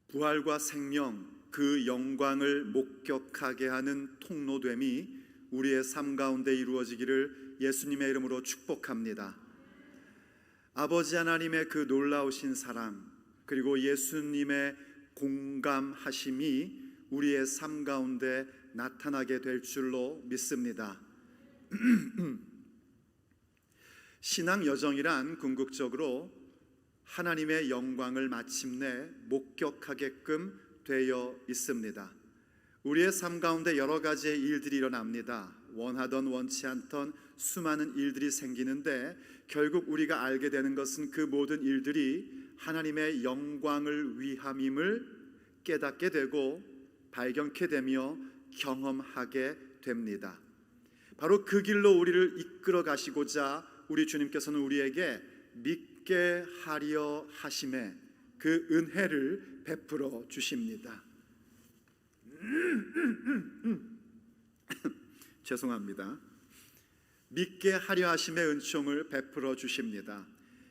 부활과 생명, 그 영광을 목격하게 하는 통로됨이 우리의 삶 가운데 이루어지기를 예수님의 이름으로 축복합니다. 아버지 하나님의 그 놀라우신 사랑, 그리고 예수님의 공감하심이 우리의 삶 가운데 나타나게 될 줄로 믿습니다. 신앙 여정이란 궁극적으로 하나님의 영광을 마침내 목격하게끔 되어 있습니다. 우리의 삶 가운데 여러 가지의 일들이 일어납니다. 원하던 원치 않던 수많은 일들이 생기는데 결국 우리가 알게 되는 것은 그 모든 일들이 하나님의 영광을 위함임을 깨닫게 되고 발견케 되며 경험하게 됩니다. 바로 그 길로 우리를 이끌어 가시고자 우리 주님께서는 우리에게 믿게 하려 하심에 그 은혜를 베풀어 주십니다. 죄송합니다. 믿게 하려 하심의 은총을 베풀어 주십니다.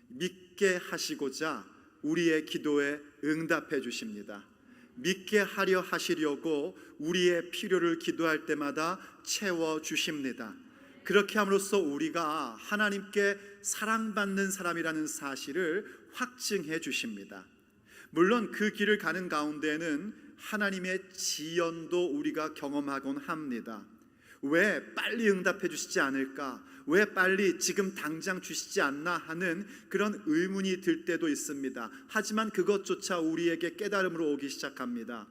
믿게 하시고자 우리의 기도에 응답해 주십니다. 믿게 하려 하시려고 우리의 필요를 기도할 때마다 채워 주십니다. 그렇게 함으로써 우리가 하나님께 사랑받는 사람이라는 사실을 확증해 주십니다. 물론 그 길을 가는 가운데는 하나님의 지연도 우리가 경험하곤 합니다. 왜 빨리 응답해 주시지 않을까? 왜 빨리 지금 당장 주시지 않나 하는 그런 의문이 들 때도 있습니다. 하지만 그것조차 우리에게 깨달음으로 오기 시작합니다.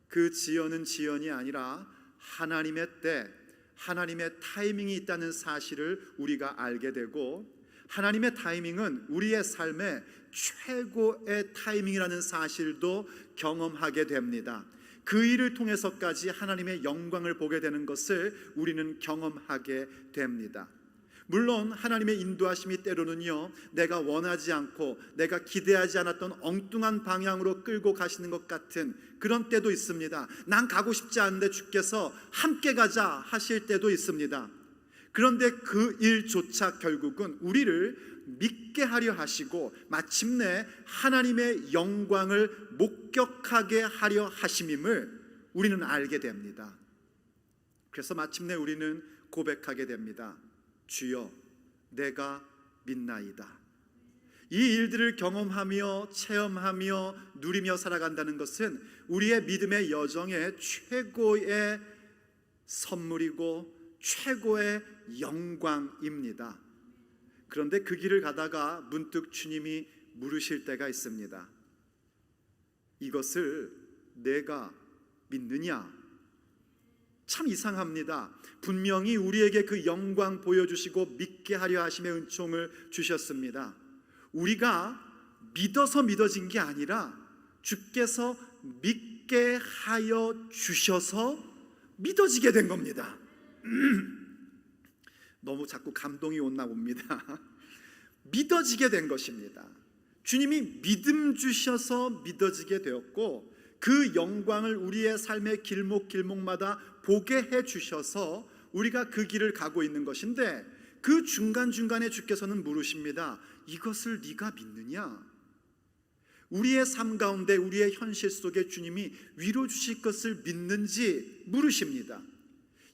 그 지연은 지연이 아니라 하나님의 때, 하나님의 타이밍이 있다는 사실을 우리가 알게 되고, 하나님의 타이밍은 우리의 삶의 최고의 타이밍이라는 사실도 경험하게 됩니다. 그 일을 통해서까지 하나님의 영광을 보게 되는 것을 우리는 경험하게 됩니다. 물론 하나님의 인도하심이 때로는요, 내가 원하지 않고 내가 기대하지 않았던 엉뚱한 방향으로 끌고 가시는 것 같은 그런 때도 있습니다. 난 가고 싶지 않은데 주께서 함께 가자 하실 때도 있습니다. 그런데 그 일조차 결국은 우리를 믿게 하려 하시고 마침내 하나님의 영광을 목격하게 하려 하심임을 우리는 알게 됩니다. 그래서 마침내 우리는 고백하게 됩니다. 주여, 내가 믿나이다. 이 일들을 경험하며 체험하며 누리며 살아간다는 것은 우리의 믿음의 여정의 최고의 선물이고 최고의 영광입니다. 그런데 그 길을 가다가 문득 주님이 물으실 때가 있습니다. 이것을 내가 믿느냐? 참 이상합니다. 분명히 우리에게 그 영광 보여주시고 믿게 하려 하심의 은총을 주셨습니다. 우리가 믿어서 믿어진 게 아니라 주께서 믿게 하여 주셔서 믿어지게 된 겁니다. 너무 자꾸 감동이 온나 봅니다. 믿어지게 된 것입니다. 주님이 믿음 주셔서 믿어지게 되었고, 그 영광을 우리의 삶의 길목길목마다 보게 해 주셔서 우리가 그 길을 가고 있는 것인데, 그 중간중간에 주께서는 물으십니다. 이것을 네가 믿느냐? 우리의 삶 가운데 우리의 현실 속에 주님이 위로 주실 것을 믿는지 물으십니다.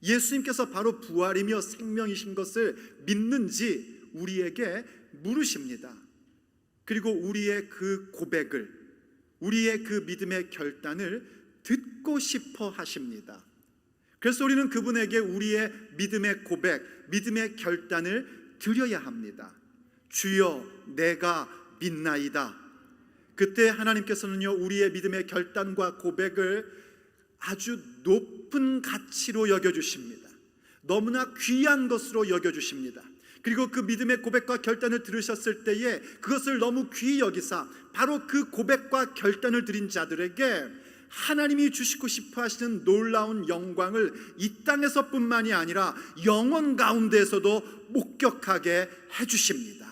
예수님께서 바로 부활이며 생명이신 것을 믿는지 우리에게 물으십니다. 그리고 우리의 그 고백을, 우리의 그 믿음의 결단을 듣고 싶어 하십니다. 그래서 우리는 그분에게 우리의 믿음의 고백, 믿음의 결단을 드려야 합니다. 주여, 내가 믿나이다. 그때 하나님께서는요, 우리의 믿음의 결단과 고백을 아주 높은 가치로 여겨주십니다. 너무나 귀한 것으로 여겨주십니다. 그리고 그 믿음의 고백과 결단을 들으셨을 때에 그것을 너무 귀히 여기사 바로 그 고백과 결단을 드린 자들에게 하나님이 주시고 싶어 하시는 놀라운 영광을 이 땅에서뿐만이 아니라 영원 가운데에서도 목격하게 해주십니다.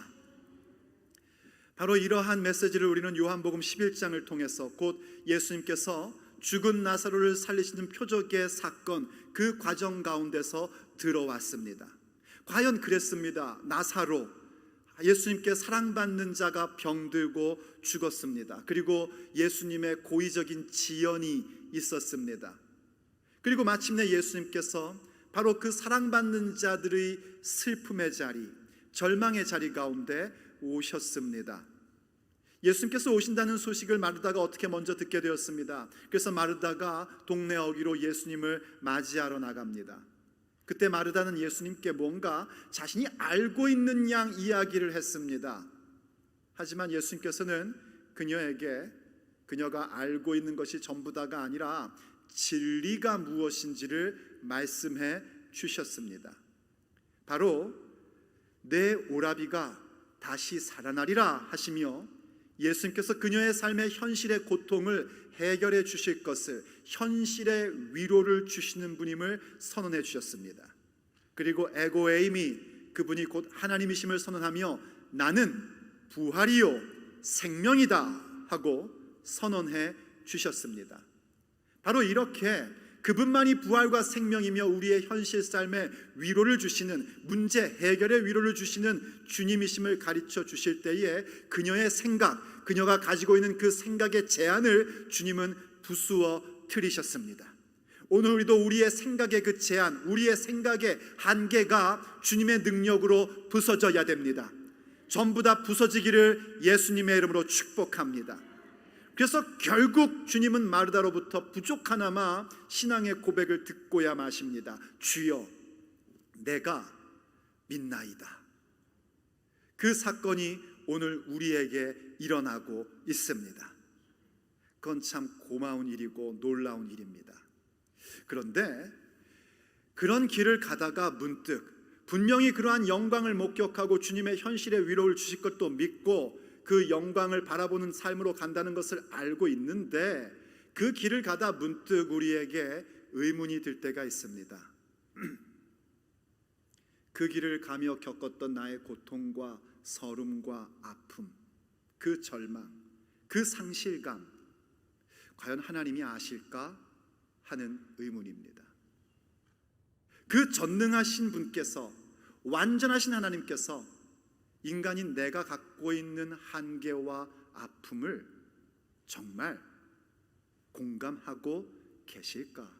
바로 이러한 메시지를 우리는 요한복음 11장을 통해서, 곧 예수님께서 죽은 나사로를 살리시는 표적의 사건, 그 과정 가운데서 들어왔습니다. 과연 그랬습니다. 나사로, 예수님께 사랑받는 자가 병들고 죽었습니다. 그리고 예수님의 고의적인 지연이 있었습니다. 그리고 마침내 예수님께서 바로 그 사랑받는 자들의 슬픔의 자리, 절망의 자리 가운데 오셨습니다. 예수님께서 오신다는 소식을 마르다가 어떻게 먼저 듣게 되었습니다. 그래서 마르다가 동네 어귀로 예수님을 맞이하러 나갑니다. 그때 마르다는 예수님께 뭔가 자신이 알고 있는 양 이야기를 했습니다. 하지만 예수님께서는 그녀에게 그녀가 알고 있는 것이 전부 다가 아니라 진리가 무엇인지를 말씀해 주셨습니다. 바로 내 오라비가 다시 살아나리라 하시며 예수님께서 그녀의 삶의 현실의 고통을 해결해 주실 것을, 현실의 위로를 주시는 분임을 선언해 주셨습니다. 그리고 에고에임이, 그분이 곧 하나님이심을 선언하며 나는 부활이요 생명이다 하고 선언해 주셨습니다. 바로 이렇게 그분만이 부활과 생명이며 우리의 현실 삶에 위로를 주시는, 문제 해결의 위로를 주시는 주님이심을 가르쳐 주실 때에 그녀의 생각, 그녀가 가지고 있는 그 생각의 제한을 주님은 부수어 트리셨습니다. 오늘 우리도 우리의 생각의 그 제한, 우리의 생각의 한계가 주님의 능력으로 부서져야 됩니다. 전부 다 부서지기를 예수님의 이름으로 축복합니다. 그래서 결국 주님은 마르다로부터 부족하나마 신앙의 고백을 듣고야 마십니다. 주여, 내가 믿나이다. 그 사건이 오늘 우리에게 일어나고 있습니다. 그건 참 고마운 일이고 놀라운 일입니다. 그런데 그런 길을 가다가 문득 분명히 그러한 영광을 목격하고 주님의 현실의 위로를 주실 것도 믿고 그 영광을 바라보는 삶으로 간다는 것을 알고 있는데 그 길을 가다 문득 우리에게 의문이 들 때가 있습니다. 그 길을 가며 겪었던 나의 고통과 서름과 아픔, 그 절망, 그 상실감, 과연 하나님이 아실까 하는 의문입니다. 그 전능하신 분께서, 완전하신 하나님께서 인간인 내가 갖고 있는 한계와 아픔을 정말 공감하고 계실까?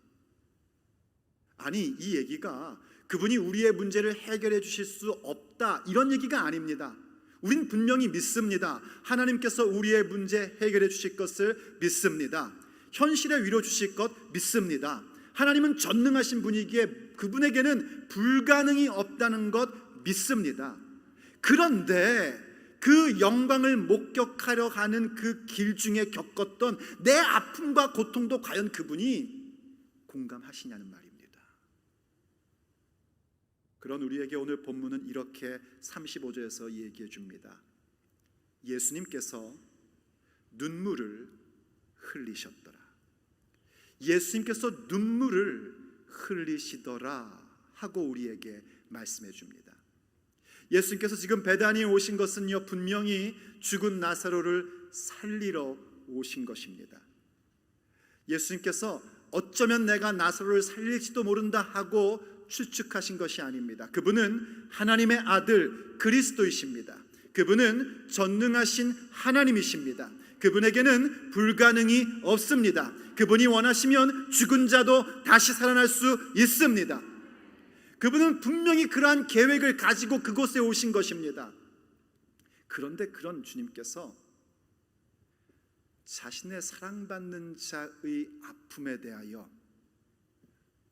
아니, 이 얘기가 그분이 우리의 문제를 해결해 주실 수 없다 이런 얘기가 아닙니다. 우린 분명히 믿습니다. 하나님께서 우리의 문제 해결해 주실 것을 믿습니다. 현실에 위로 주실 것 믿습니다. 하나님은 전능하신 분이기에 그분에게는 불가능이 없다는 것 믿습니다. 그런데 그 영광을 목격하려 가는 그 길 중에 겪었던 내 아픔과 고통도 과연 그분이 공감하시냐는 말입니다. 그런 우리에게 오늘 본문은 이렇게 35절에서 얘기해 줍니다. 예수님께서 눈물을 흘리셨더라. 예수님께서 눈물을 흘리시더라 하고 우리에게 말씀해 줍니다. 예수님께서 지금 베다니에 오신 것은요, 분명히 죽은 나사로를 살리러 오신 것입니다. 예수님께서 어쩌면 내가 나사로를 살릴지도 모른다 하고 추측하신 것이 아닙니다. 그분은 하나님의 아들 그리스도이십니다. 그분은 전능하신 하나님이십니다. 그분에게는 불가능이 없습니다. 그분이 원하시면 죽은 자도 다시 살아날 수 있습니다. 그분은 분명히 그러한 계획을 가지고 그곳에 오신 것입니다. 그런데 그런 주님께서 자신의 사랑받는 자의 아픔에 대하여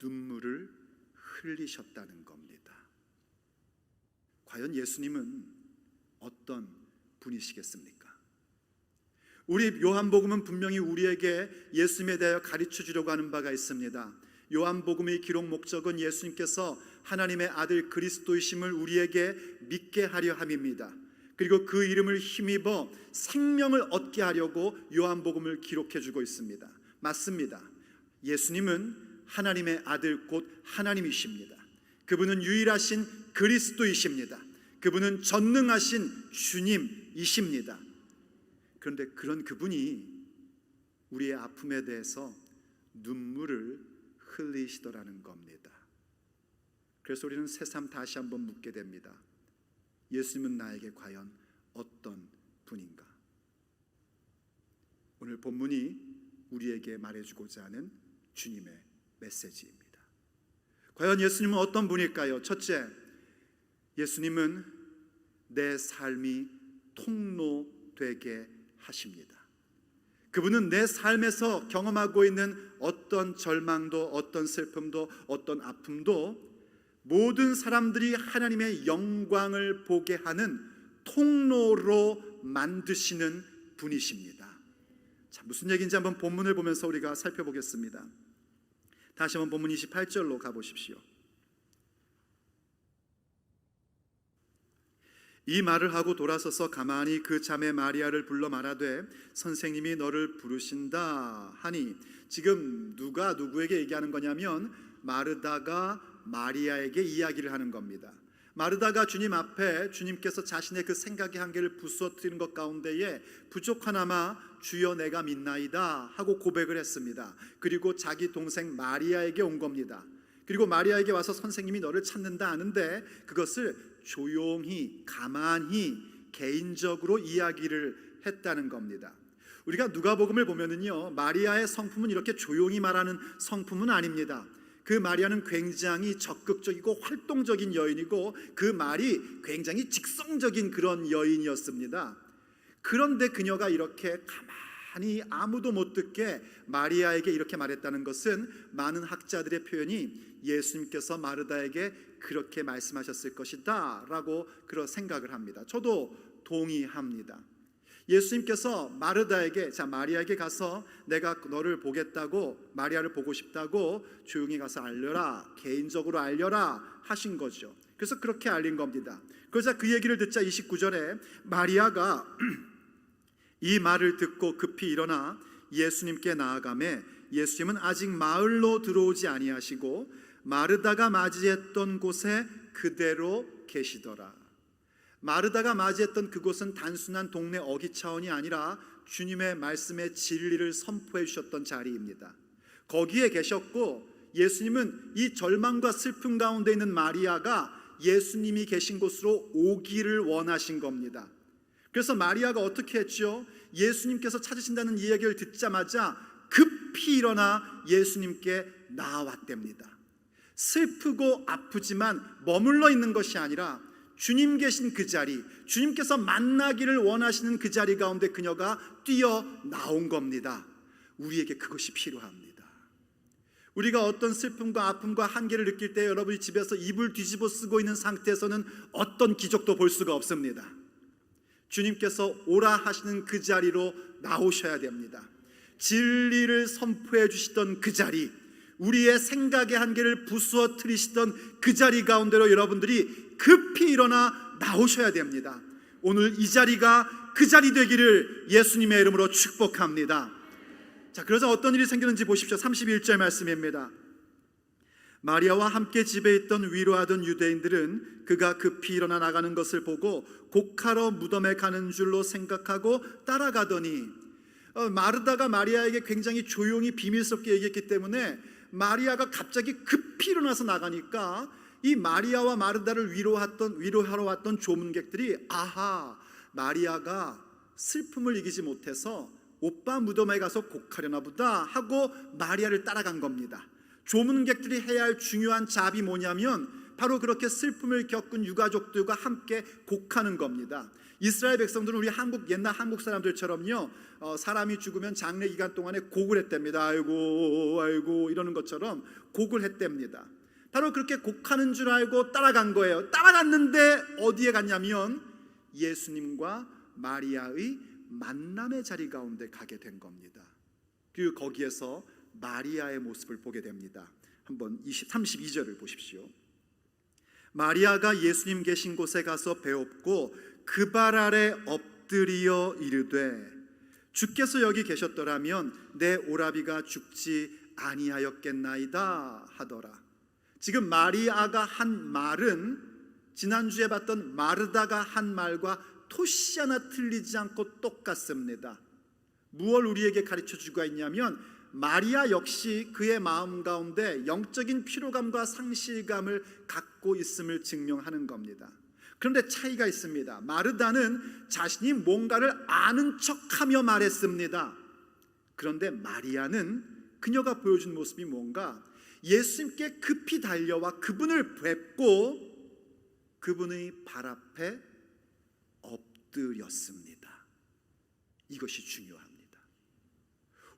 눈물을 흘리셨다는 겁니다. 과연 예수님은 어떤 분이시겠습니까? 우리 요한복음은 분명히 우리에게 예수님에 대하여 가르쳐 주려고 하는 바가 있습니다. 요한복음의 기록 목적은 예수님께서 하나님의 아들 그리스도이심을 우리에게 믿게 하려 함입니다. 그리고 그 이름을 힘입어 생명을 얻게 하려고 요한복음을 기록해 주고 있습니다. 맞습니다. 예수님은 하나님의 아들 곧 하나님이십니다. 그분은 유일하신 그리스도이십니다. 그분은 전능하신 주님이십니다. 그런데 그런 그분이 우리의 아픔에 대해서 눈물을 흘리시더라는 겁니다. 그래서 우리는 새삼 다시 한번 묻게 됩니다. 예수님은 나에게 과연 어떤 분인가? 오늘 본문이 우리에게 말해주고자 하는 주님의 메시지입니다. 과연 예수님은 어떤 분일까요? 첫째, 예수님은 내 삶이 통로되게 하십니다. 그분은 내 삶에서 경험하고 있는 어떤 절망도, 어떤 슬픔도, 어떤 아픔도 모든 사람들이 하나님의 영광을 보게 하는 통로로 만드시는 분이십니다. 자, 무슨 얘기인지 한번 본문을 보면서 우리가 살펴보겠습니다. 다시 한번 본문 28절로 가보십시오. 이 말을 하고 돌아서서 가만히 그 자매 마리아를 불러 말하되 선생님이 너를 부르신다 하니, 지금 누가 누구에게 얘기하는 거냐면 마르다가 마리아에게 이야기를 하는 겁니다. 마르다가 주님 앞에 주님께서 자신의 그 생각의 한계를 부수어뜨리는 것 가운데에 부족하나마 주여 내가 믿나이다 하고 고백을 했습니다. 그리고 자기 동생 마리아에게 온 겁니다. 그리고 마리아에게 와서 선생님이 너를 찾는다 하는데 그것을 조용히 가만히 개인적으로 이야기를 했다는 겁니다. 우리가 누가복음을 보면은요, 마리아의 성품은 이렇게 조용히 말하는 성품은 아닙니다. 그 마리아는 굉장히 적극적이고 활동적인 여인이고 그 말이 굉장히 직성적인 그런 여인이었습니다. 그런데 그녀가 이렇게 가만히 아무도 못 듣게 마리아에게 이렇게 말했다는 것은 많은 학자들의 표현이 예수님께서 마르다에게 그렇게 말씀하셨을 것이다 라고 그런 생각을 합니다. 저도 동의합니다. 예수님께서 마르다에게, 자 마리아에게 가서 내가 너를 보겠다고, 마리아를 보고 싶다고 조용히 가서 알려라, 개인적으로 알려라 하신 거죠. 그래서 그렇게 알린 겁니다. 그러자 그 얘기를 듣자 29절에 마리아가 이 말을 듣고 급히 일어나 예수님께 나아가매 예수님은 아직 마을로 들어오지 아니하시고 마르다가 맞이했던 곳에 그대로 계시더라. 마르다가 맞이했던 그곳은 단순한 동네 어기차원이 아니라 주님의 말씀의 진리를 선포해 주셨던 자리입니다. 거기에 계셨고 예수님은 이 절망과 슬픔 가운데 있는 마리아가 예수님이 계신 곳으로 오기를 원하신 겁니다. 그래서 마리아가 어떻게 했죠? 예수님께서 찾으신다는 이야기를 듣자마자 급히 일어나 예수님께 나아왔답니다. 슬프고 아프지만 머물러 있는 것이 아니라 주님 계신 그 자리, 주님께서 만나기를 원하시는 그 자리 가운데 그녀가 뛰어나온 겁니다. 우리에게 그것이 필요합니다. 우리가 어떤 슬픔과 아픔과 한계를 느낄 때 여러분이 집에서 이불 뒤집어 쓰고 있는 상태에서는 어떤 기적도 볼 수가 없습니다. 주님께서 오라 하시는 그 자리로 나오셔야 됩니다. 진리를 선포해 주시던 그 자리, 우리의 생각의 한계를 부수어뜨리시던 그 자리 가운데로 여러분들이 급히 일어나 나오셔야 됩니다. 오늘 이 자리가 그 자리 되기를 예수님의 이름으로 축복합니다. 자, 그러자 어떤 일이 생기는지 보십시오. 31절 말씀입니다. 마리아와 함께 집에 있던 위로하던 유대인들은 그가 급히 일어나 나가는 것을 보고 곡하러 무덤에 가는 줄로 생각하고 따라가더니, 마르다가 마리아에게 굉장히 조용히 비밀스럽게 얘기했기 때문에 마리아가 갑자기 급히 일어나서 나가니까 이 마리아와 마르다를 위로하러 왔던 조문객들이 아하, 마리아가 슬픔을 이기지 못해서 오빠 무덤에 가서 곡하려나 보다 하고 마리아를 따라간 겁니다. 조문객들이 해야 할 중요한 잡이 뭐냐면 바로 그렇게 슬픔을 겪은 유가족들과 함께 곡하는 겁니다. 이스라엘 백성들은 우리 옛날 한국 사람들처럼요, 사람이 죽으면 장례 기간 동안에 곡을 했답니다. 아이고 아이고 이러는 것처럼 곡을 했답니다. 바로 그렇게 곡하는 줄 알고 따라간 거예요. 따라갔는데 어디에 갔냐면 예수님과 마리아의 만남의 자리 가운데 가게 된 겁니다. 그리고 거기에서 마리아의 모습을 보게 됩니다. 한번 32절을 보십시오. 마리아가 예수님 계신 곳에 가서 배웁고 그 발 아래 엎드려 이르되 주께서 여기 계셨더라면 내 오라비가 죽지 아니하였겠나이다 하더라. 지금 마리아가 한 말은 지난주에 봤던 마르다가 한 말과 토시 하나 틀리지 않고 똑같습니다. 무엇을 우리에게 가르쳐주고 있냐면 마리아 역시 그의 마음 가운데 영적인 피로감과 상실감을 갖고 있음을 증명하는 겁니다. 그런데 차이가 있습니다. 마르다는 자신이 뭔가를 아는 척하며 말했습니다. 그런데 마리아는 그녀가 보여준 모습이 뭔가 예수님께 급히 달려와 그분을 뵙고 그분의 발 앞에 엎드렸습니다. 이것이 중요합니다.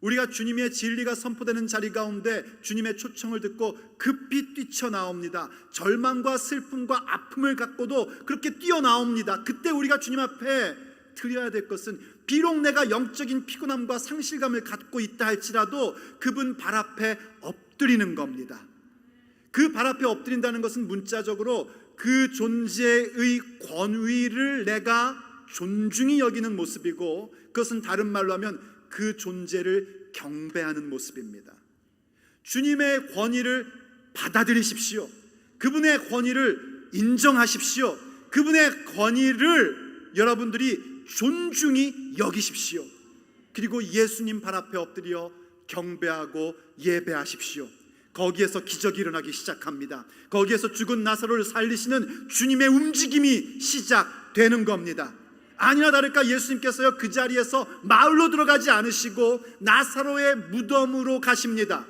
우리가 주님의 진리가 선포되는 자리 가운데 주님의 초청을 듣고 급히 뛰쳐나옵니다. 절망과 슬픔과 아픔을 갖고도 그렇게 뛰어나옵니다. 그때 우리가 주님 앞에 드려야 될 것은 비록 내가 영적인 피곤함과 상실감을 갖고 있다 할지라도 그분 발 앞에 엎드리는 겁니다. 그 발 앞에 엎드린다는 것은 문자적으로 그 존재의 권위를 내가 존중히 여기는 모습이고, 그것은 다른 말로 하면 그 존재를 경배하는 모습입니다. 주님의 권위를 받아들이십시오. 그분의 권위를 인정하십시오. 그분의 권위를 여러분들이 존중히 여기십시오. 그리고 예수님 발 앞에 엎드려 경배하고 예배하십시오. 거기에서 기적이 일어나기 시작합니다. 거기에서 죽은 나사로를 살리시는 주님의 움직임이 시작되는 겁니다. 아니나 다를까 예수님께서요, 그 자리에서 마을로 들어가지 않으시고 나사로의 무덤으로 가십니다.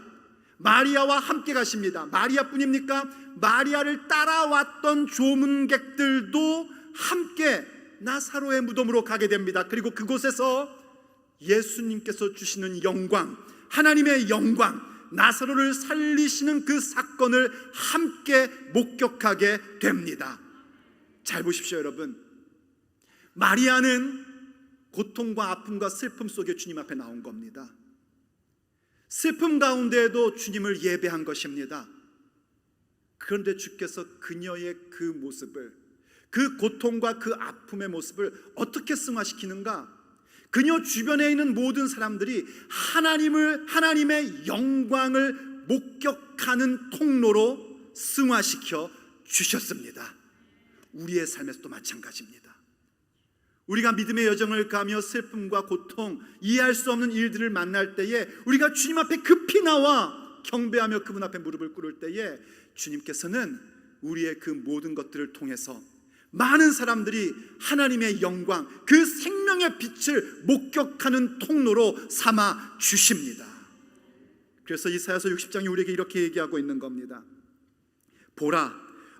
마리아와 함께 가십니다. 마리아뿐입니까? 마리아를 따라왔던 조문객들도 함께 나사로의 무덤으로 가게 됩니다. 그리고 그곳에서 예수님께서 주시는 영광, 하나님의 영광, 나사로를 살리시는 그 사건을 함께 목격하게 됩니다. 잘 보십시오, 여러분. 마리아는 고통과 아픔과 슬픔 속에 주님 앞에 나온 겁니다. 슬픔 가운데에도 주님을 예배한 것입니다. 그런데 주께서 그녀의 그 모습을, 그 고통과 그 아픔의 모습을 어떻게 승화시키는가? 그녀 주변에 있는 모든 사람들이 하나님의 영광을 목격하는 통로로 승화시켜 주셨습니다. 우리의 삶에서도 마찬가지입니다. 우리가 믿음의 여정을 가며 슬픔과 고통, 이해할 수 없는 일들을 만날 때에 우리가 주님 앞에 급히 나와 경배하며 그분 앞에 무릎을 꿇을 때에 주님께서는 우리의 그 모든 것들을 통해서 많은 사람들이 하나님의 영광, 그 생명의 빛을 목격하는 통로로 삼아 주십니다. 그래서 이사야서 60장이 우리에게 이렇게 얘기하고 있는 겁니다. 보라,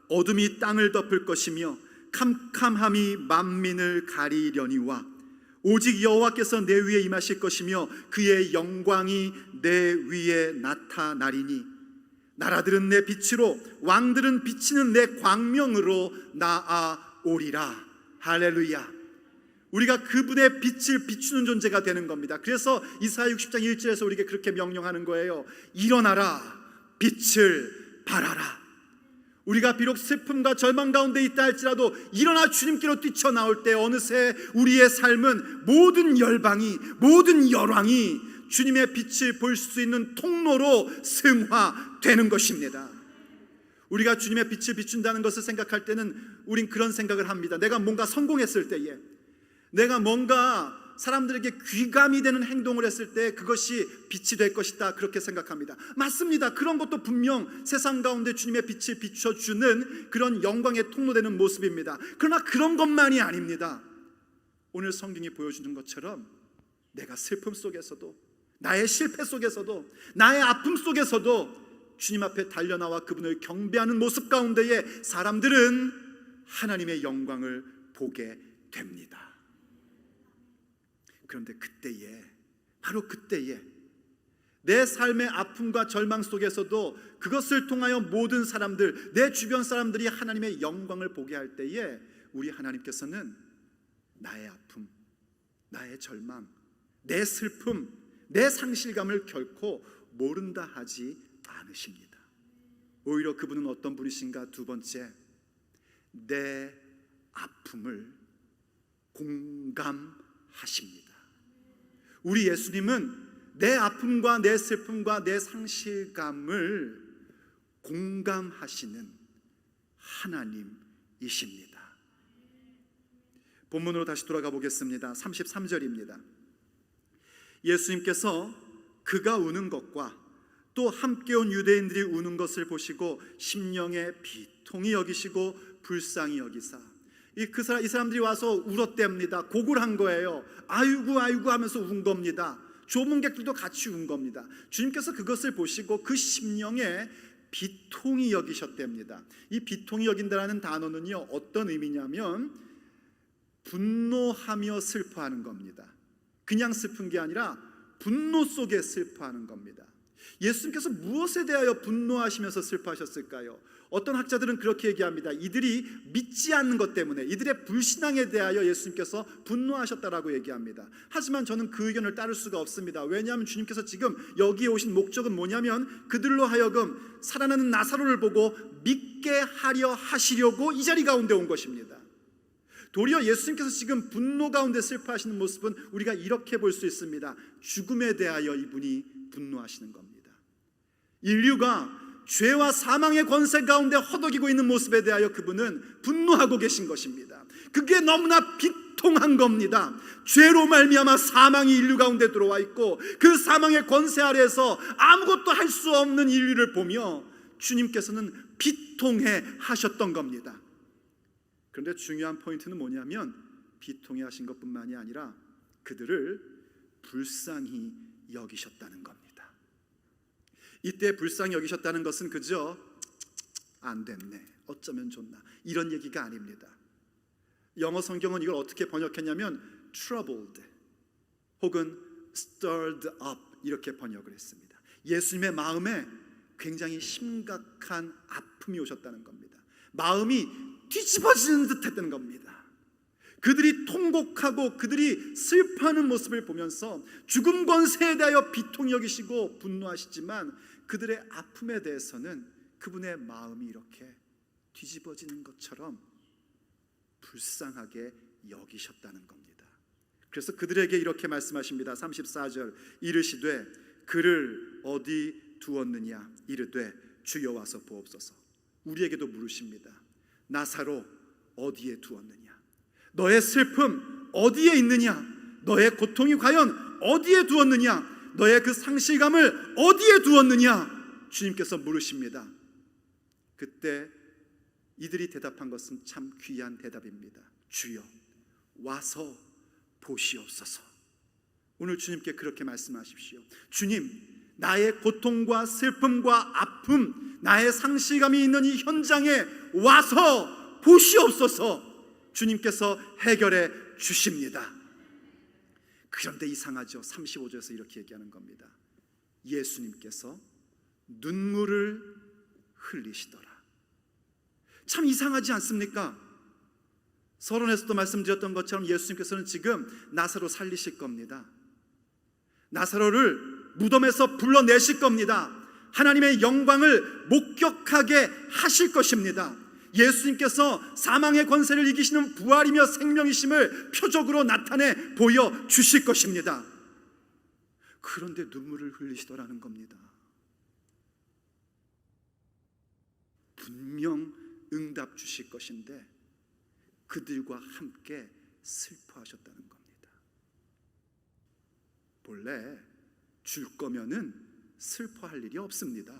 어둠이 땅을 덮을 것이며 캄캄함이 만민을 가리려니와 오직 여호와께서 내 위에 임하실 것이며 그의 영광이 내 위에 나타나리니 나라들은 내 빛으로 왕들은 비치는 내 광명으로 나아오리라. 할렐루야. 우리가 그분의 빛을 비추는 존재가 되는 겁니다. 그래서 이사야 60장 1절에서 우리에게 그렇게 명령하는 거예요. 일어나라, 빛을 발하라. 우리가 비록 슬픔과 절망 가운데 있다 할지라도 일어나 주님께로 뛰쳐나올 때 어느새 우리의 삶은 모든 열방이, 모든 열왕이 주님의 빛을 볼 수 있는 통로로 승화되는 것입니다. 우리가 주님의 빛을 비춘다는 것을 생각할 때는 우린 그런 생각을 합니다. 내가 뭔가 성공했을 때에, 내가 뭔가 사람들에게 귀감이 되는 행동을 했을 때 그것이 빛이 될 것이다, 그렇게 생각합니다. 맞습니다. 그런 것도 분명 세상 가운데 주님의 빛을 비춰주는 그런 영광의 통로되는 모습입니다. 그러나 그런 것만이 아닙니다. 오늘 성경이 보여주는 것처럼 내가 슬픔 속에서도, 나의 실패 속에서도, 나의 아픔 속에서도 주님 앞에 달려나와 그분을 경배하는 모습 가운데에 사람들은 하나님의 영광을 보게 됩니다. 그런데 그때에, 바로 그때에 내 삶의 아픔과 절망 속에서도 그것을 통하여 모든 사람들, 내 주변 사람들이 하나님의 영광을 보게 할 때에 우리 하나님께서는 나의 아픔, 나의 절망, 내 슬픔, 내 상실감을 결코 모른다 하지 않으십니다. 오히려 그분은 어떤 분이신가? 두 번째, 내 아픔을 공감하십니다. 우리 예수님은 내 아픔과 내 슬픔과 내 상실감을 공감하시는 하나님이십니다. 본문으로 다시 돌아가 보겠습니다. 33절입니다. 예수님께서 그가 우는 것과 또 함께 온 유대인들이 우는 것을 보시고 심령에 비통히 여기시고 불쌍히 여기사 이 사람들이 와서 울었답니다. 곡을 한 거예요. 아이고 아이고 하면서 운 겁니다. 조문객들도 같이 운 겁니다. 주님께서 그것을 보시고 그 심령에 비통히 여기셨답니다. 이 비통히 여긴다라는 단어는요, 어떤 의미냐면 분노하며 슬퍼하는 겁니다. 그냥 슬픈 게 아니라 분노 속에 슬퍼하는 겁니다. 예수님께서 무엇에 대하여 분노하시면서 슬퍼하셨을까요? 어떤 학자들은 그렇게 얘기합니다. 이들이 믿지 않는 것 때문에, 이들의 불신앙에 대하여 예수님께서 분노하셨다라고 얘기합니다. 하지만 저는 그 의견을 따를 수가 없습니다. 왜냐하면 주님께서 지금 여기에 오신 목적은 뭐냐면 그들로 하여금 살아나는 나사로를 보고 믿게 하려 하시려고 이 자리 가운데 온 것입니다. 도리어 예수님께서 지금 분노 가운데 슬퍼하시는 모습은 우리가 이렇게 볼 수 있습니다. 죽음에 대하여 이분이 분노하시는 겁니다. 인류가 죄와 사망의 권세 가운데 허덕이고 있는 모습에 대하여 그분은 분노하고 계신 것입니다. 그게 너무나 비통한 겁니다. 죄로 말미암아 사망이 인류 가운데 들어와 있고 그 사망의 권세 아래에서 아무것도 할 수 없는 인류를 보며 주님께서는 비통해 하셨던 겁니다. 그런데 중요한 포인트는 뭐냐면 비통해 하신 것뿐만이 아니라 그들을 불쌍히 여기셨다는 겁니다. 이때 불쌍히 여기셨다는 것은 그저 안 됐네, 어쩌면 좋나, 이런 얘기가 아닙니다. 영어 성경은 이걸 어떻게 번역했냐면 troubled 혹은 stirred up 이렇게 번역을 했습니다. 예수님의 마음에 굉장히 심각한 아픔이 오셨다는 겁니다. 마음이 뒤집어지는 듯 했다는 겁니다. 그들이 통곡하고 그들이 슬퍼하는 모습을 보면서 죽음 권세에 대하여 비통히 여기시고 분노하시지만 그들의 아픔에 대해서는 그분의 마음이 이렇게 뒤집어지는 것처럼 불쌍하게 여기셨다는 겁니다. 그래서 그들에게 이렇게 말씀하십니다. 34절, 이르시되 그를 어디 두었느냐 이르되 주여 와서 보옵소서. 우리에게도 물으십니다. 나사로 어디에 두었느냐? 너의 슬픔 어디에 있느냐? 너의 고통이 과연 어디에 두었느냐? 너의 그 상실감을 어디에 두었느냐? 주님께서 물으십니다. 그때 이들이 대답한 것은 참 귀한 대답입니다. 주여 와서 보시옵소서. 오늘 주님께 그렇게 말씀하십시오. 주님, 나의 고통과 슬픔과 아픔, 나의 상실감이 있는 이 현장에 와서 보시옵소서. 주님께서 해결해 주십니다. 그런데 이상하죠. 35절에서 이렇게 얘기하는 겁니다. 예수님께서 눈물을 흘리시더라. 참 이상하지 않습니까? 서론에서도 말씀드렸던 것처럼 예수님께서는 지금 나사로 살리실 겁니다. 나사로를 무덤에서 불러내실 겁니다. 하나님의 영광을 목격하게 하실 것입니다. 예수님께서 사망의 권세를 이기시는 부활이며 생명이심을 표적으로 나타내 보여주실 것입니다. 그런데 눈물을 흘리시더라는 겁니다. 분명 응답 주실 것인데 그들과 함께 슬퍼하셨다는 겁니다. 본래 줄 거면은 슬퍼할 일이 없습니다.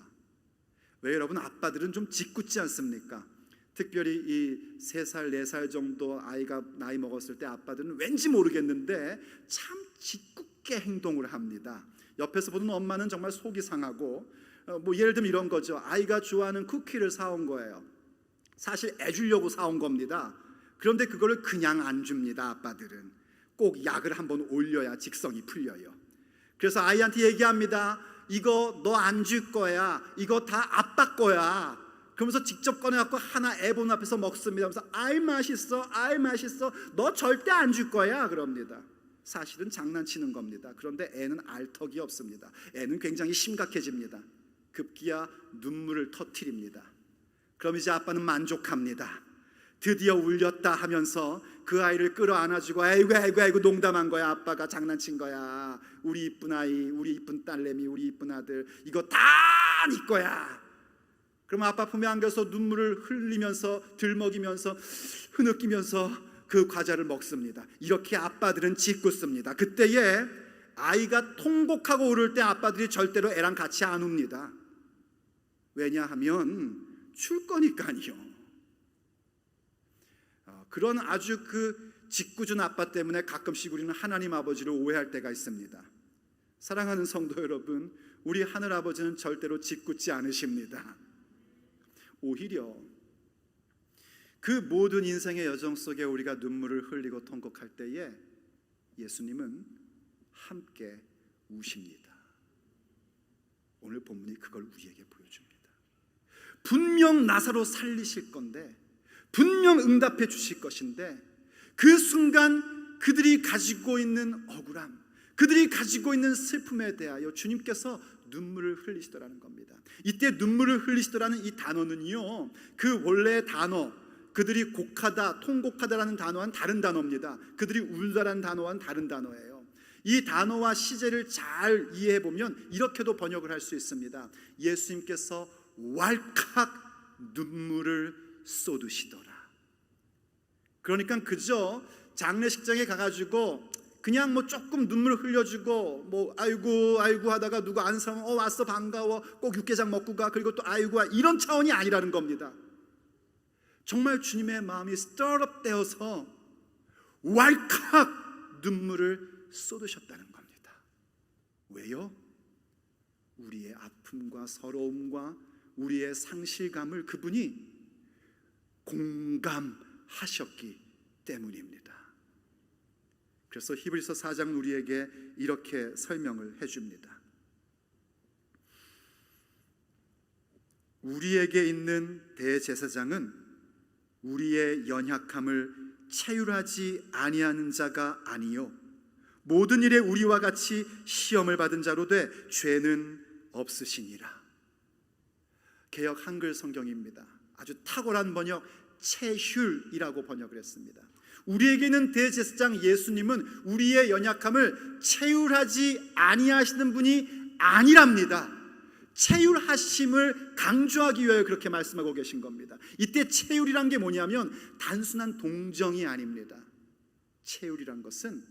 왜 여러분, 아빠들은 좀 짓궂지 않습니까? 특별히 이 3살, 4살 정도 아이가 나이 먹었을 때 아빠들은 왠지 모르겠는데 참 짓궂게 행동을 합니다. 옆에서 보는 엄마는 정말 속이 상하고, 예를 들면 이런 거죠. 아이가 좋아하는 쿠키를 사온 거예요. 사실 애 주려고 사온 겁니다. 그런데 그거를 그냥 안 줍니다. 아빠들은 꼭 약을 한번 올려야 직성이 풀려요. 그래서 아이한테 얘기합니다. 이거 너 안 줄 거야. 이거 다 아빠 거야. 그러면서 직접 꺼내갖고 하나 애 보는 앞에서 먹습니다. 그래서 아이 맛있어, 아이 맛있어, 너 절대 안 줄 거야 그럽니다. 사실은 장난치는 겁니다. 그런데 애는 알 턱이 없습니다. 애는 굉장히 심각해집니다. 급기야 눈물을 터뜨립니다. 그럼 이제 아빠는 만족합니다. 드디어 울렸다 하면서 그 아이를 끌어안아주고 아이고 아이고 아이고 농담한 거야. 아빠가 장난친 거야. 우리 이쁜 아이, 우리 이쁜 딸내미, 우리 이쁜 아들, 이거 다 네 거야. 그럼 아빠 품에 안겨서 눈물을 흘리면서 들먹이면서 흐느끼면서 그 과자를 먹습니다. 이렇게 아빠들은 짓궂습니다. 그때에 아이가 통곡하고 울을 때 아빠들이 절대로 애랑 같이 안 웁니다. 왜냐하면 줄 거니까요. 그런 아주 그 짓궂은 아빠 때문에 가끔씩 우리는 하나님 아버지를 오해할 때가 있습니다. 사랑하는 성도 여러분, 우리 하늘 아버지는 절대로 짓궂지 않으십니다. 오히려 그 모든 인생의 여정 속에 우리가 눈물을 흘리고 통곡할 때에 예수님은 함께 우십니다. 오늘 본문이 그걸 우리에게 보여줍니다. 분명 나사로 살리실 건데, 분명 응답해 주실 것인데, 그 순간 그들이 가지고 있는 억울함, 그들이 가지고 있는 슬픔에 대하여 주님께서 눈물을 흘리시더라는 겁니다. 이때 눈물을 흘리시더라는 이 단어는요, 그 원래의 단어, 그들이 곡하다, 통곡하다라는 단어와는 다른 단어입니다. 그들이 울다라는 단어와는 다른 단어예요. 이 단어와 시제를 잘 이해해 보면 이렇게도 번역을 할 수 있습니다. 예수님께서 왈칵 눈물을 쏟으시더라. 그러니까 그저 장례식장에 가가지고 그냥 뭐 조금 눈물을 흘려주고 뭐 아이고 하다가 누구 안 사면 왔어 반가워 꼭 육개장 먹고 가 그리고 또 아이고 이런 차원이 아니라는 겁니다. 정말 주님의 마음이 stirred 되어서 왈칵 눈물을 쏟으셨다는 겁니다. 왜요? 우리의 아픔과 서러움과 우리의 상실감을 그분이 공감하셨기 때문입니다. 그래서 히브리서 4장 우리에게 이렇게 설명을 해줍니다. 우리에게 있는 대제사장은 우리의 연약함을 체휼하지 아니하는 자가 아니요 모든 일에 우리와 같이 시험을 받은 자로 돼 죄는 없으시니라. 개역 한글 성경입니다. 아주 탁월한 번역 체휼이라고 번역을 했습니다. 우리에게는 대제사장 예수님은 우리의 연약함을 체휼하지 아니하시는 분이 아니랍니다. 체휼하심을 강조하기 위하여 그렇게 말씀하고 계신 겁니다. 이때 체휼이란 게 뭐냐면 단순한 동정이 아닙니다. 체휼이란 것은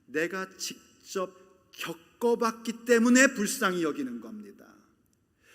내가 직접 겪어봤기 때문에 불쌍히 여기는 겁니다.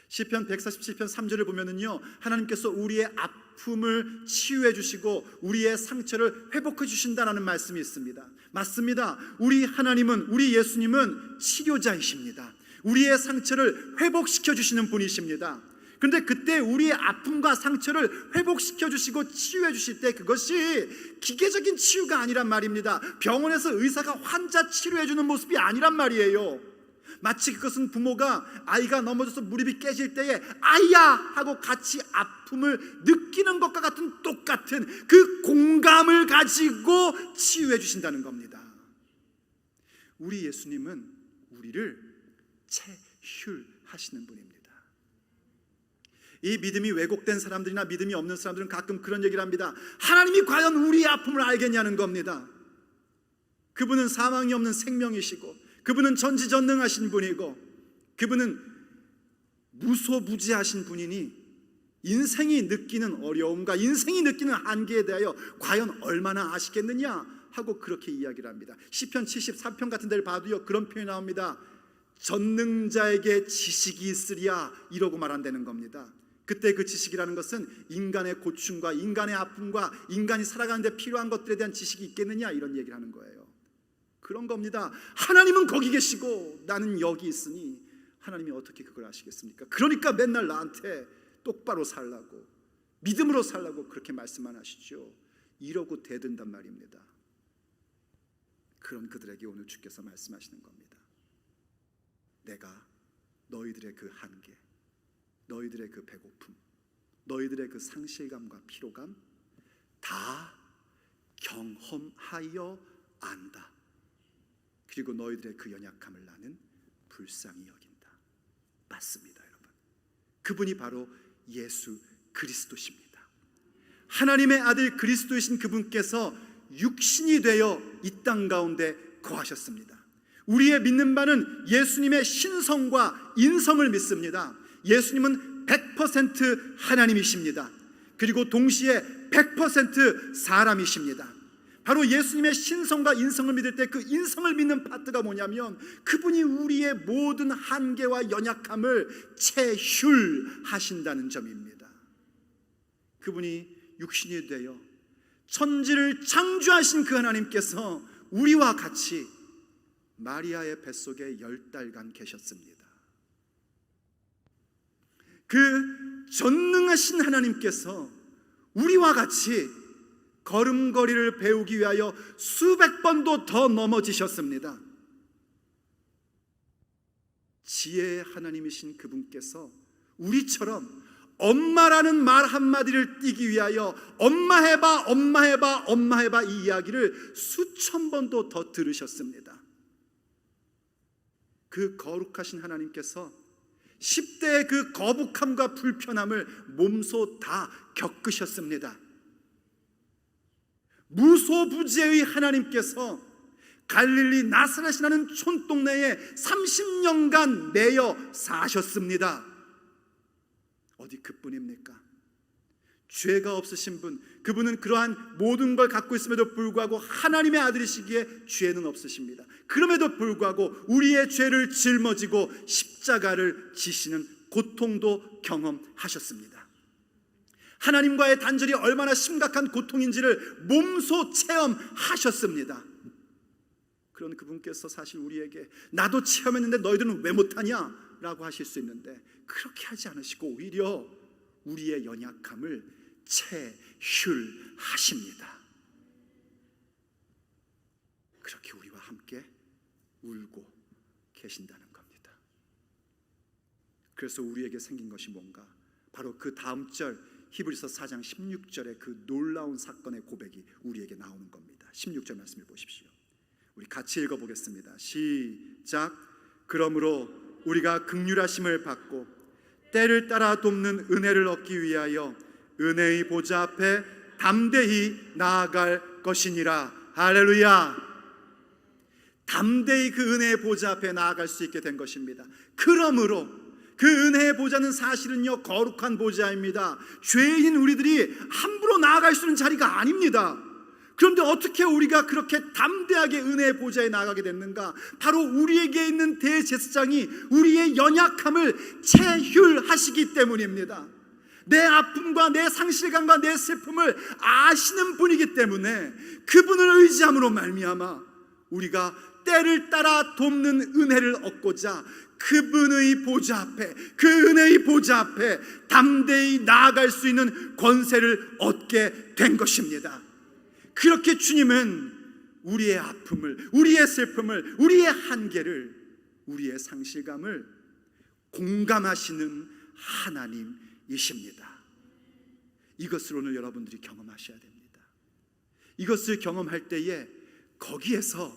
시편 147편 3절을 보면은요, 하나님께서 우리의 아픔을 치유해 주시고 우리의 상처를 회복해 주신다라는 말씀이 있습니다. 맞습니다. 우리 하나님은, 우리 예수님은 치료자이십니다. 우리의 상처를 회복시켜 주시는 분이십니다. 그런데 그때 우리의 아픔과 상처를 회복시켜 주시고 치유해 주실 때 그것이 기계적인 치유가 아니란 말입니다. 병원에서 의사가 환자 치료해 주는 모습이 아니란 말이에요. 마치 그것은 부모가 아이가 넘어져서 무릎이 깨질 때에 아이야 하고 같이 아픔을 느끼는 것과 같은 똑같은 그 공감을 가지고 치유해 주신다는 겁니다. 우리 예수님은 우리를 체휼하시는 분입니다. 이 믿음이 왜곡된 사람들이나 믿음이 없는 사람들은 가끔 그런 얘기를 합니다. 하나님이 과연 우리의 아픔을 알겠냐는 겁니다. 그분은 사망이 없는 생명이시고 그분은 전지전능하신 분이고 그분은 무소부지하신 분이니 인생이 느끼는 어려움과 인생이 느끼는 한계에 대하여 과연 얼마나 아시겠느냐 하고 그렇게 이야기를 합니다. 시편 74편 같은 데를 봐도요 그런 표현이 나옵니다. 전능자에게 지식이 있으리야 이러고 말한다는 겁니다. 그때 그 지식이라는 것은 인간의 고충과 인간의 아픔과 인간이 살아가는 데 필요한 것들에 대한 지식이 있겠느냐 이런 얘기를 하는 거예요. 그런 겁니다. 하나님은 거기 계시고 나는 여기 있으니 하나님이 어떻게 그걸 아시겠습니까? 그러니까 맨날 나한테 똑바로 살라고 믿음으로 살라고 그렇게 말씀만 하시죠. 이러고 대든단 말입니다. 그런 그들에게 오늘 주께서 말씀하시는 겁니다. 내가 너희들의 그 한계, 너희들의 그 배고픔, 너희들의 그 상실감과 피로감 다 경험하여 안다. 그리고 너희들의 그 연약함을 나는 불쌍히 여긴다. 맞습니다, 여러분. 그분이 바로 예수 그리스도십니다. 하나님의 아들 그리스도이신 그분께서 육신이 되어 이 땅 가운데 거하셨습니다. 우리의 믿는 바는 예수님의 신성과 인성을 믿습니다. 예수님은 100% 하나님이십니다. 그리고 동시에 100% 사람이십니다. 바로 예수님의 신성과 인성을 믿을 때 그 인성을 믿는 파트가 뭐냐면 그분이 우리의 모든 한계와 연약함을 체휼하신다는 점입니다. 그분이 육신이 되어 천지를 창조하신 그 하나님께서 우리와 같이 마리아의 뱃속에 10달간 계셨습니다. 그 전능하신 하나님께서 우리와 같이 걸음걸이를 배우기 위하여 수백 번도 더 넘어지셨습니다. 지혜의 하나님이신 그분께서 우리처럼 엄마라는 말 한마디를 띄기 위하여 엄마 해봐, 엄마 해봐, 엄마 해봐 이 이야기를 수천 번도 더 들으셨습니다. 그 거룩하신 하나님께서 10대의 그 거북함과 불편함을 몸소 다 겪으셨습니다. 무소부재의 하나님께서 갈릴리 나사렛이라는 촌동네에 30년간 매여 사셨습니다. 어디 그뿐입니까? 죄가 없으신 분, 그분은 그러한 모든 걸 갖고 있음에도 불구하고 하나님의 아들이시기에 죄는 없으십니다. 그럼에도 불구하고 우리의 죄를 짊어지고 십자가를 지시는 고통도 경험하셨습니다. 하나님과의 단절이 얼마나 심각한 고통인지를 몸소 체험하셨습니다. 그런 그분께서 사실 우리에게 나도 체험했는데 너희들은 왜 못하냐? 라고 하실 수 있는데 그렇게 하지 않으시고 오히려 우리의 연약함을 체휼하십니다. 그렇게 우리와 함께 울고 계신다는 겁니다. 그래서 우리에게 생긴 것이 뭔가? 바로 그 다음 절 히브리서 4장 16절의 그 놀라운 사건의 고백이 우리에게 나오는 겁니다. 16절 말씀을 보십시오. 우리 같이 읽어보겠습니다. 시작. 그러므로 우리가 긍휼하심을 받고 때를 따라 돕는 은혜를 얻기 위하여 은혜의 보좌 앞에 담대히 나아갈 것이니라. 할렐루야. 담대히 그 은혜의 보좌 앞에 나아갈 수 있게 된 것입니다. 그러므로 그 은혜의 보좌는 사실은요 거룩한 보좌입니다. 죄인 우리들이 함부로 나아갈 수 있는 자리가 아닙니다. 그런데 어떻게 우리가 그렇게 담대하게 은혜의 보좌에 나가게 됐는가? 바로 우리에게 있는 대제사장이 우리의 연약함을 체휼하시기 때문입니다. 내 아픔과 내 상실감과 내 슬픔을 아시는 분이기 때문에 그분을 의지함으로 말미암아 우리가 때를 따라 돕는 은혜를 얻고자 그분의 보좌 앞에, 그 은혜의 보좌 앞에 담대히 나아갈 수 있는 권세를 얻게 된 것입니다. 그렇게 주님은 우리의 아픔을, 우리의 슬픔을, 우리의 한계를, 우리의 상실감을 공감하시는 하나님이십니다. 이것을 오늘 여러분들이 경험하셔야 됩니다. 이것을 경험할 때에 거기에서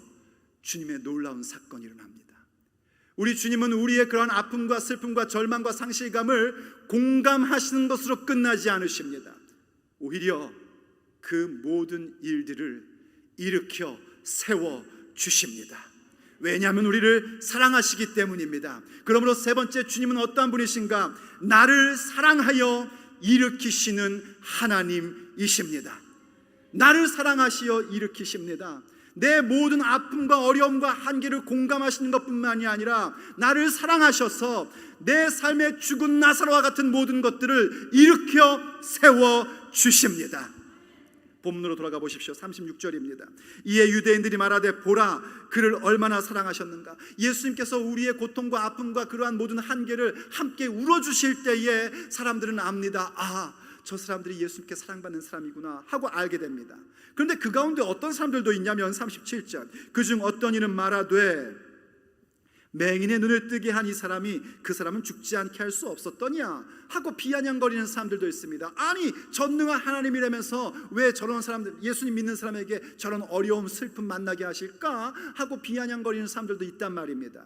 주님의 놀라운 사건이 일어납니다. 우리 주님은 우리의 그러한 아픔과 슬픔과 절망과 상실감을 공감하시는 것으로 끝나지 않으십니다. 오히려 그 모든 일들을 일으켜 세워 주십니다. 왜냐하면 우리를 사랑하시기 때문입니다. 그러므로 세 번째, 주님은 어떠한 분이신가? 나를 사랑하여 일으키시는 하나님이십니다. 나를 사랑하시어 일으키십니다. 내 모든 아픔과 어려움과 한계를 공감하시는 것뿐만이 아니라 나를 사랑하셔서 내 삶의 죽은 나사로와 같은 모든 것들을 일으켜 세워 주십니다. 본문으로 돌아가 보십시오. 36절입니다. 이에 유대인들이 말하되 보라 그를 얼마나 사랑하셨는가. 예수님께서 우리의 고통과 아픔과 그러한 모든 한계를 함께 울어주실 때에 사람들은 압니다. 아, 저 사람들이 예수님께 사랑받는 사람이구나 하고 알게 됩니다. 그런데 그 가운데 어떤 사람들도 있냐면 37절 그중 어떤 이는 말하되 맹인의 눈을 뜨게 한 이 사람이 그 사람은 죽지 않게 할 수 없었더냐 하고 비아냥거리는 사람들도 있습니다. 아니 전능한 하나님이라면서 왜 저런 사람들, 예수님 믿는 사람에게 저런 어려움 슬픔 만나게 하실까 하고 비아냥거리는 사람들도 있단 말입니다.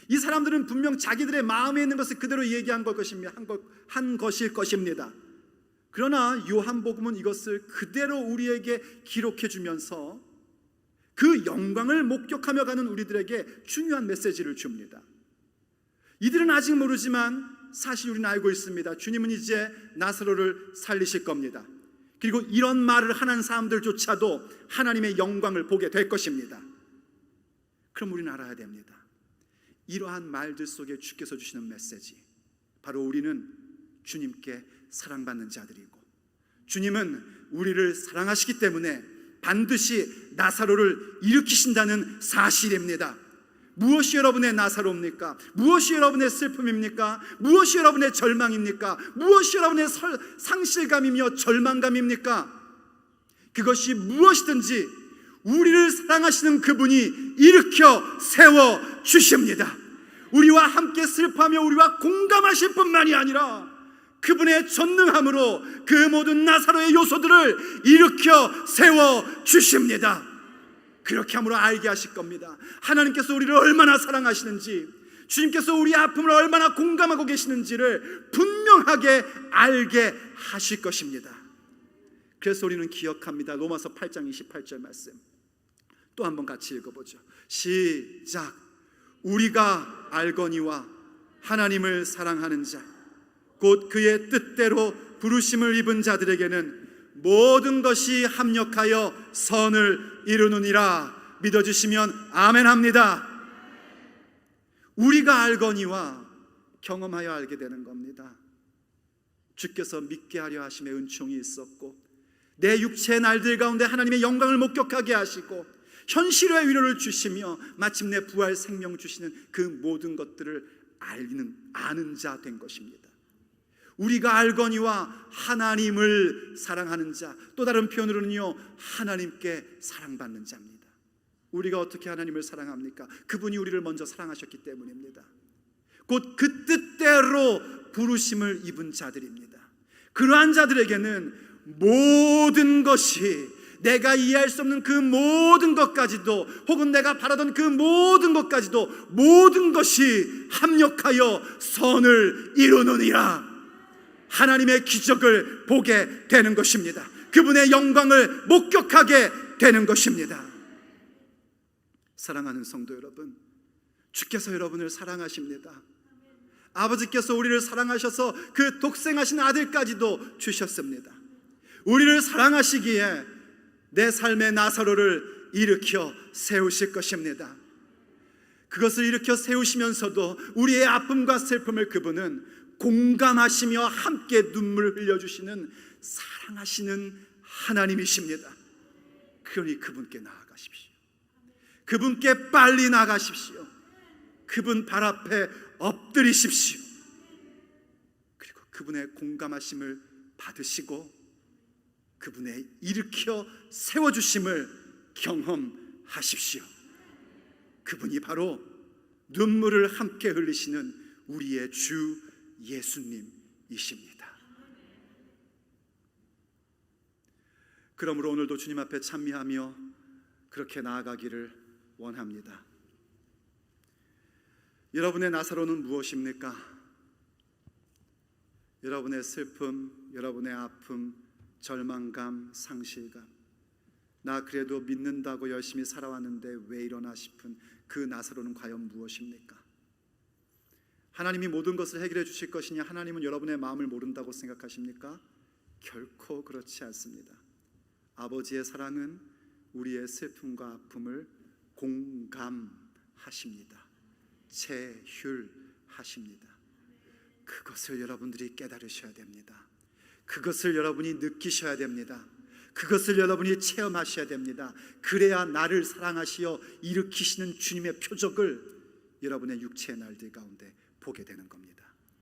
이 사람들은 분명 자기들의 마음에 있는 것을 그대로 얘기한 한 것일 것입니다. 그러나 요한복음은 이것을 그대로 우리에게 기록해 주면서 그 영광을 목격하며 가는 우리들에게 중요한 메시지를 줍니다. 이들은 아직 모르지만 사실 우리는 알고 있습니다. 주님은 이제 나사로를 살리실 겁니다. 그리고 이런 말을 하는 사람들조차도 하나님의 영광을 보게 될 것입니다. 그럼 우리는 알아야 됩니다. 이러한 말들 속에 주께서 주시는 메시지, 바로 우리는 주님께 사랑받는 자들이고 주님은 우리를 사랑하시기 때문에 반드시 나사로를 일으키신다는 사실입니다. 무엇이 여러분의 나사로입니까? 무엇이 여러분의 슬픔입니까? 무엇이 여러분의 절망입니까? 무엇이 여러분의 상실감이며 절망감입니까? 그것이 무엇이든지 우리를 사랑하시는 그분이 일으켜 세워 주십니다. 우리와 함께 슬퍼하며 우리와 공감하실 뿐만이 아니라 그분의 전능함으로 그 모든 나사로의 요소들을 일으켜 세워 주십니다. 그렇게 함으로 알게 하실 겁니다. 하나님께서 우리를 얼마나 사랑하시는지, 주님께서 우리의 아픔을 얼마나 공감하고 계시는지를 분명하게 알게 하실 것입니다. 그래서 우리는 기억합니다. 로마서 8장 28절 말씀 또 한번 같이 읽어보죠. 시작. 우리가 알거니와 하나님을 사랑하는 자 곧 그의 뜻대로 부르심을 입은 자들에게는 모든 것이 합력하여 선을 이루느니라. 믿어주시면 아멘 합니다. 우리가 알거니와 경험하여 알게 되는 겁니다. 주께서 믿게 하려 하심의 은총이 있었고 내 육체의 날들 가운데 하나님의 영광을 목격하게 하시고 현실의 위로를 주시며 마침내 부활 생명 주시는 그 모든 것들을 아는 자 된 것입니다. 우리가 알거니와 하나님을 사랑하는 자, 또 다른 표현으로는요 하나님께 사랑받는 자입니다. 우리가 어떻게 하나님을 사랑합니까? 그분이 우리를 먼저 사랑하셨기 때문입니다. 곧 그 뜻대로 부르심을 입은 자들입니다. 그러한 자들에게는 모든 것이, 내가 이해할 수 없는 그 모든 것까지도, 혹은 내가 바라던 그 모든 것까지도 모든 것이 합력하여 선을 이루느니라. 하나님의 기적을 보게 되는 것입니다. 그분의 영광을 목격하게 되는 것입니다. 사랑하는 성도 여러분, 주께서 여러분을 사랑하십니다. 아버지께서 우리를 사랑하셔서 그 독생하신 아들까지도 주셨습니다. 우리를 사랑하시기에 내 삶의 나사로를 일으켜 세우실 것입니다. 그것을 일으켜 세우시면서도 우리의 아픔과 슬픔을 그분은 공감하시며 함께 눈물을 흘려주시는 사랑하시는 하나님이십니다. 그러니 그분께 나아가십시오. 그분께 빨리 나가십시오. 그분 발 앞에 엎드리십시오. 그리고 그분의 공감하심을 받으시고 그분의 일으켜 세워주심을 경험하십시오. 그분이 바로 눈물을 함께 흘리시는 우리의 주 예수님이십니다. 그러므로 오늘도 주님 앞에 찬미하며 그렇게 나아가기를 원합니다. 여러분의 나사로는 무엇입니까? 여러분의 슬픔, 여러분의 아픔, 절망감, 상실감, 나 그래도 믿는다고 열심히 살아왔는데 왜 이러나 싶은 그 나사로는 과연 무엇입니까? 하나님이 모든 것을 해결해 주실 것이냐? 하나님은 여러분의 마음을 모른다고 생각하십니까? 결코 그렇지 않습니다. 아버지의 사랑은 우리의 슬픔과 아픔을 공감하십니다. 체휼하십니다. 그것을 여러분들이 깨달으셔야 됩니다. 그것을 여러분이 느끼셔야 됩니다. 그것을 여러분이 체험하셔야 됩니다. 그래야 나를 사랑하시어 일으키시는 주님의 표적을 여러분의 육체의 날들 가운데 보게 되는 겁니다.